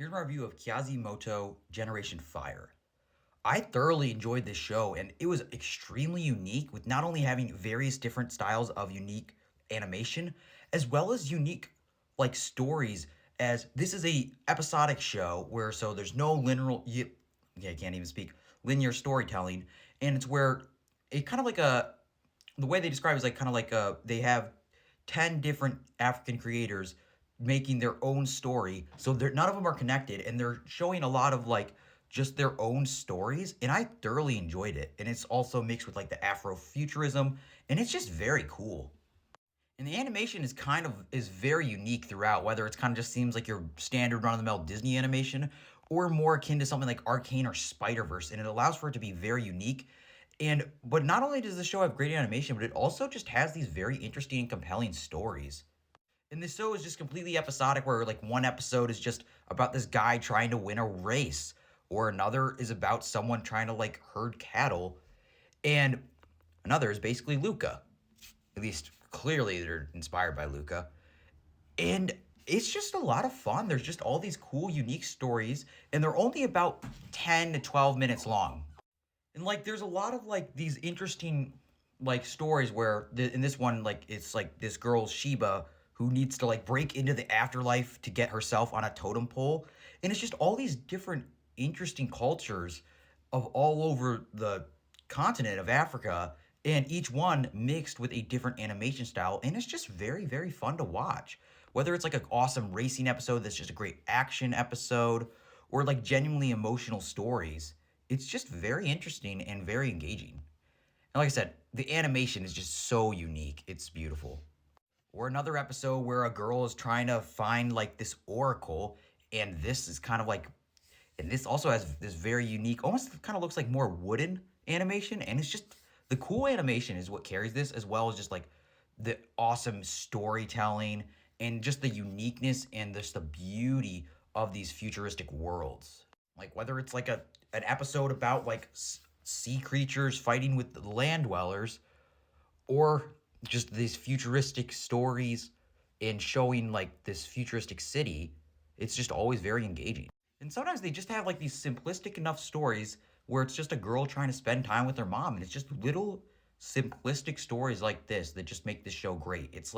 Here's my review of Kizazi Moto Generation Fire. I thoroughly enjoyed this show, and it was extremely unique with not only having various different styles of unique animation, as well as unique stories. As this is a episodic show where there's no I can't even speak linear storytelling, and it's where it kind of like a the way they describe it is like kind of like they have 10 different African creators making their own story. So they're none of them are connected, and they're showing a lot of just their own stories, and I thoroughly enjoyed it. And it's also mixed with like the Afrofuturism, and it's just very cool. And the animation is very unique throughout, whether it's kind of just seems like your standard run-of-the-mill Disney animation or more akin to something like Arcane or Spider-Verse, and it allows for it to be very unique. And but not only does the show have great animation, but it also just has these very interesting and compelling stories. And this show is just completely episodic, where like one episode is just about this guy trying to win a race, or another is about someone trying to like herd cattle, and another is basically Luca. At least clearly they're inspired by Luca. And it's just a lot of fun. There's just all these cool, unique stories, and they're only about 10 to 12 minutes long. And there's a lot of these interesting stories where in this one it's like this girl Sheba who needs to break into the afterlife to get herself on a totem pole, and it's just all these different interesting cultures of all over the continent of Africa, and each one mixed with a different animation style, and it's just very, very fun to watch. Whether it's like an awesome racing episode that's just a great action episode, or genuinely emotional stories, it's just very interesting and very engaging. And like I said, the animation is just so unique. It's beautiful. Or another episode where a girl is trying to find this oracle, and this is kind of and this also has this very unique, almost kind of looks like more wooden animation, and it's just the cool animation is what carries this, as well as just the awesome storytelling and just the uniqueness and just the beauty of these futuristic worlds. Whether it's an episode about sea creatures fighting with the land dwellers, or just these futuristic stories and showing this futuristic city, it's just always very engaging. And sometimes they just have these simplistic enough stories where it's just a girl trying to spend time with her mom, and it's just little simplistic stories like this that just make this show great. It's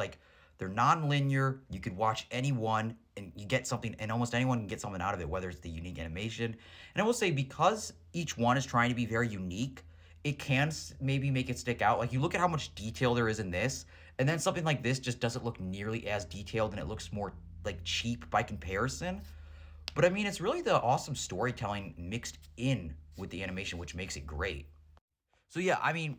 they're non-linear. You could watch any one and you get something, and almost anyone can get something out of it, whether it's the unique animation. And I will say, because each one is trying to be very unique, it can maybe make it stick out. You look at how much detail there is in this, and then something like this just doesn't look nearly as detailed, and it looks more cheap by comparison. But I mean, it's really the awesome storytelling mixed in with the animation, which makes it great. So yeah, I mean,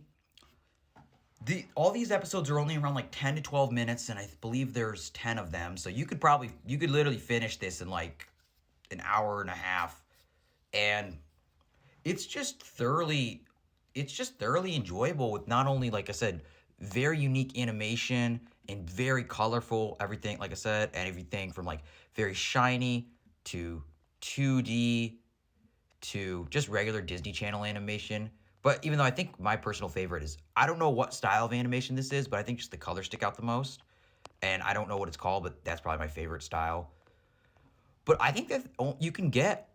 all these episodes are only around 10 to 12 minutes, and I believe there's 10 of them. So you could literally finish this in an hour and a half, and it's just thoroughly enjoyable, with not only, like I said, very unique animation and very colorful everything, like I said, and everything from very shiny to 2D to just regular Disney Channel animation. But even though I think my personal favorite is, I don't know what style of animation this is, but I think just the colors stick out the most. And I don't know what it's called, but that's probably my favorite style. But I think that you can get,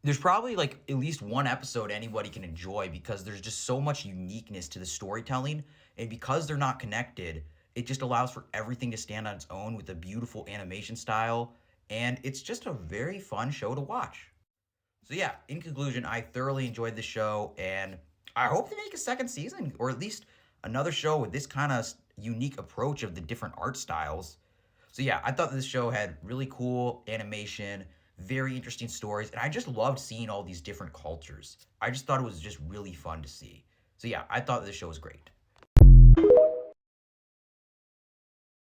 there's probably at least one episode anybody can enjoy, because there's just so much uniqueness to the storytelling. And because they're not connected, it just allows for everything to stand on its own with a beautiful animation style. And it's just a very fun show to watch. So yeah, in conclusion, I thoroughly enjoyed the show, and I hope they make a second season, or at least another show with this kind of unique approach of the different art styles. So yeah, I thought this show had really cool animation, very interesting stories, and I just loved seeing all these different cultures. I just thought it was just really fun to see. So yeah, I thought this show was great.